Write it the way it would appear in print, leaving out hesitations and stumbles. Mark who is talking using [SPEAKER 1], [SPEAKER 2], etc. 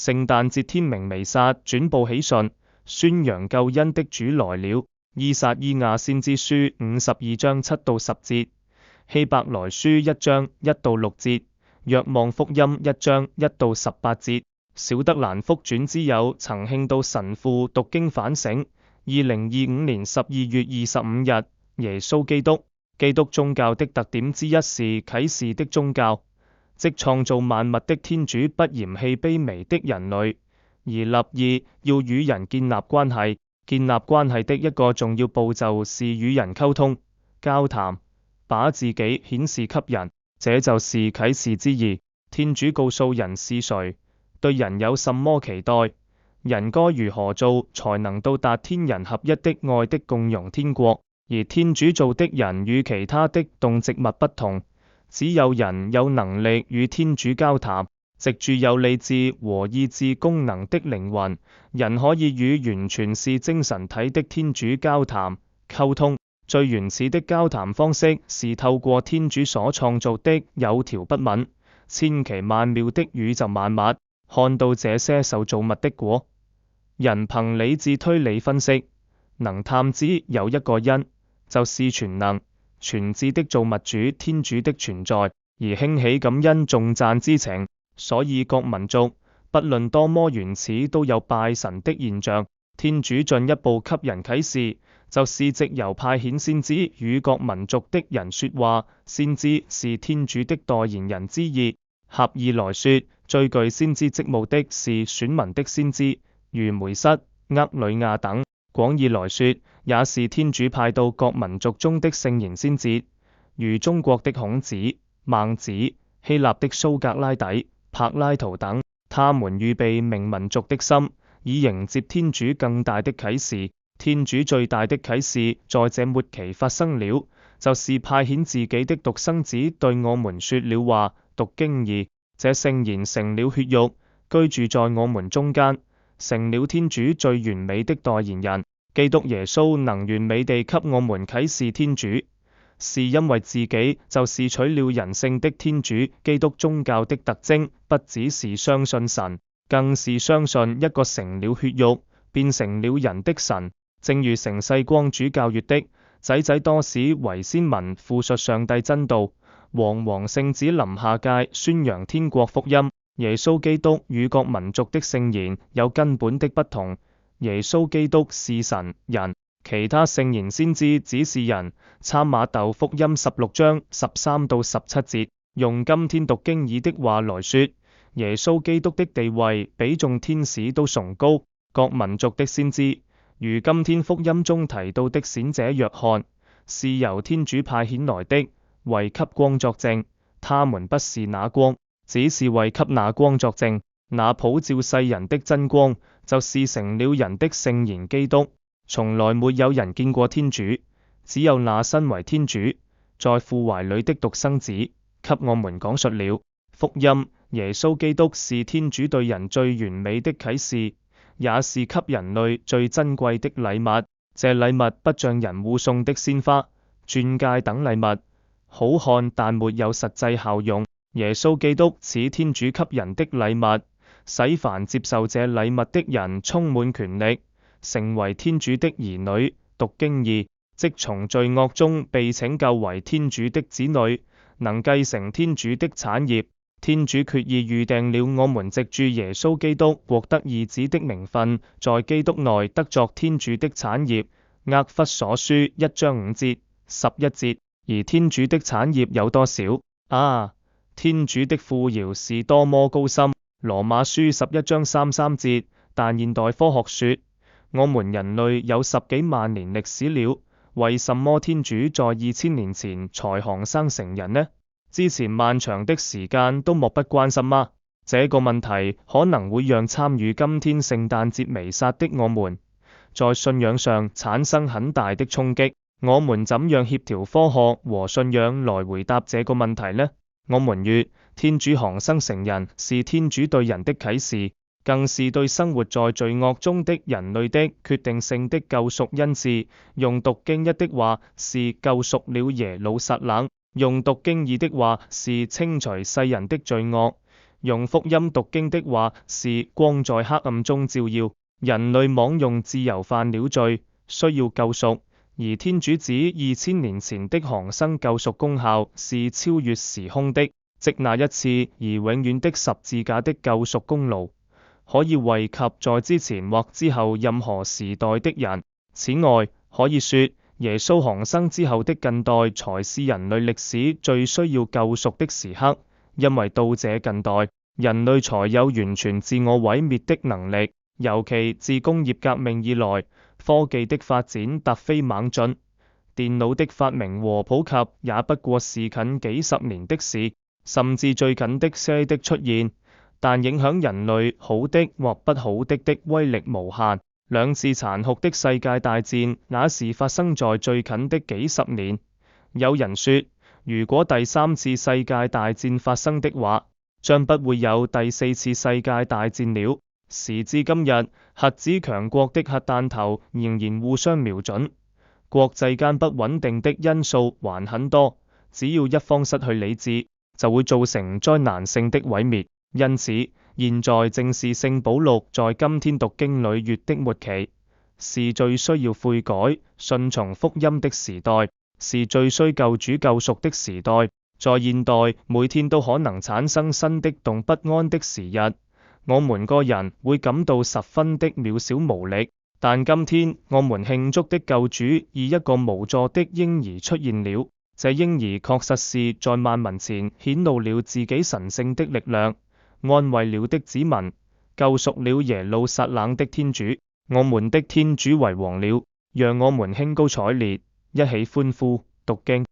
[SPEAKER 1] 聖誕節天明彌撒轉報喜訊，宣揚救恩的主來了。依撒意亞先知書52章7到10節，希伯來書1章1到6節，若望福音1章1到18節。小德蘭福傳之友曾慶到神父讀經反省。2025年12月25日，耶穌基督。基督宗教的特點之一是啟示的宗教，即創造萬物的天主不嫌棄卑微的人類，而立意要與人建立關係。建立關係的一個重要步驟是與人溝通、交談，把自己顯示給人，這就是啟示之義。天主告訴人是誰，對人有什麼期待，人該如何做才能到達天人合一的愛的共融天國。而天主造的人與其他的動植物不同，只有人有能力與天主交談。藉住有理智和意志功能的靈魂，人可以與完全是精神體的天主交談、溝通。最原始的交談方式是透過天主所創造的有條不紊、千奇萬妙的宇宙萬物，看到這些受造物的果。人憑理智推理分析，能探知有一個因，就是全能、全智的造物主天主的存在，而興起感恩頌讚之情。所以各民族，不論多麼原始，都有拜神的現象。天主進一步給人啟示，就是藉由派遣先知與各民族的人說話。先知是天主的代言人之意。狹義來說，最具先知職務的是選民的先知，如梅瑟、厄里亞等。廣義來說，也是天主派到各民族中的聖賢先知，如中國的孔子、孟子、希臘的蘇格拉底、柏拉圖等。他們預備明民族的心，以迎接天主更大的啟示。天主最大的啟示在這末期發生了，就是派遣自己的獨生子對我們說了話。讀經2，這聖言成了血肉，居住在我們中間，成了天主最完美的代言人。基督耶穌能完美地給我們啟示天主，是因為自己就是取了人性的天主。基督宗教的特徵不只是相信神，更是相信一個成了血肉、變成了人的神。正如成世光主教説的，仔仔多士為先民復述上帝真道，皇皇聖子臨下界宣揚天國福音。耶穌基督與各民族的聖言有根本的不同。耶穌基督是神人，其他聖賢先知只是人。參馬竇福音16章13到17節，用今天讀經義的話來說，耶穌基督的地位比眾天使都崇高。各民族的先知，如今天福音中提到的閃者若翰，是由天主派遣來的，為給光作證。他們不是那光，只是為給那光作證。那普照世人的真光，就是成了人的聖言基督。從來沒有人見過天主，只有那身為天主，在父懷裡的獨生子，給我們講述了福音。耶穌基督是天主對人最完美的啟示，也是給人類最珍貴的禮物。這禮物不像人護送的鮮花、鑽戒等禮物，好看但沒有實際效用。耶穌基督似天主給人的禮物，使凡接受這禮物的人充滿權力，成為天主的兒女。讀經2，即從罪惡中被拯救為天主的子女，能繼承天主的產業。天主決意預定了我們藉住耶穌基督獲得義子的名分，在基督內得作天主的產業。厄弗所書1章5節、11節。而天主的產業有多少啊？天主的富饒是多麼高深！羅馬書11章33節。但現代科學說，我們人類有10幾萬年歷史了，為什麼天主在2000年前才降生成人呢？之前漫長的時間都漠不關心嗎？這個問題可能會讓參與今天聖誕節彌撒的我們，在信仰上產生很大的衝擊。我們怎樣協調科學和信仰來回答這個問題呢？我們曰，天主降生成人是天主對人的啟示，更是對生活在罪惡中的人類的決定性的救贖恩賜。用讀經1的話是救贖了耶路撒冷，用讀經2的話是清除世人的罪惡。用福音讀經的話是光在黑暗中照耀。人類妄用自由犯了罪，需要救贖，而天主子2000年前的降生救贖功效是超越時空的，即那一次而永遠的十字架的救贖功勞，可以惠及在之前或之後任何時代的人。此外，可以說耶穌降生之後的近代才是人類歷史最需要救贖的時刻，因為到這近代，人類才有完全自我毀滅的能力。尤其自工業革命以來，科技的發展突飛猛進，電腦的發明和普及也不過是近幾十年的事，甚至最近的 AI 的出現，但影響人類好的或不好的威力無限。兩次殘酷的世界大戰也是發生在最近的幾十年。有人說，如果第三次世界大戰發生的話，將不會有第四次世界大戰了。時至今日，核子強國的核彈頭仍然互相瞄準，國際間不穩定的因素還很多，只要一方失去理智，就會造成災難性的毀滅。因此，現在正是聖保祿在今天讀經裡月的末期，是最需要悔改、順從福音的時代，是最需救主救贖的時代。在現代，每天都可能產生新的動不安的時日。我們個人會感到十分的渺小無力，但今天我們慶祝的救主以一個無助的嬰兒出現了。這嬰兒確實是在萬民前顯露了自己神聖的力量，安慰了的子民，救贖了耶路撒冷的天主。我們的天主為王了，讓我們興高采烈，一起歡呼。讀經。